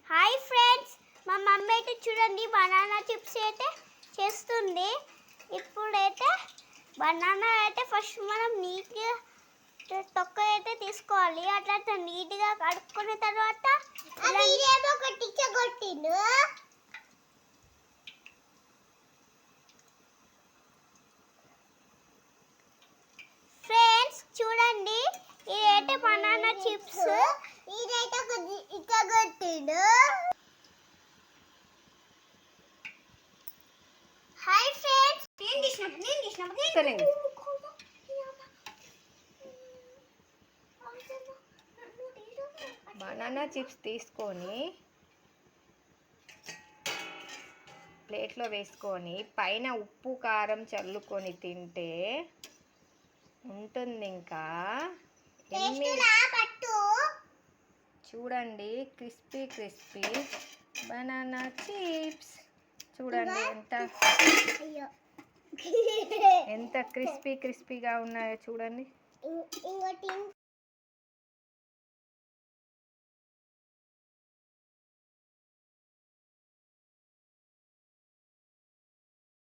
Hi friends, మా mummy అయితే చూడండి బనానా చిప్స్ అయితే చేస్తుంది. ఇప్పుడైతే బనానా అయితే ఫస్ట్ మనం నీట్గా తొక్క అయితే తీసుకోవాలి. అట్లా నీట్గా కడుక్కున్న తర్వాత ఫ్రెండ్స్ చూడండి, ఇదైతే banana chips. Hi friends, banana chips తీసుకొని ప్లేట్లో వేసుకొని పైన ఉప్పు కారం చల్లుకొని తింటే ఉంటుంది. ఇంకా చూడండి, క్రిస్పీ బనానా చిప్స్ చూడండి ఎంత క్రిస్పీగా ఉన్నాయో చూడండి.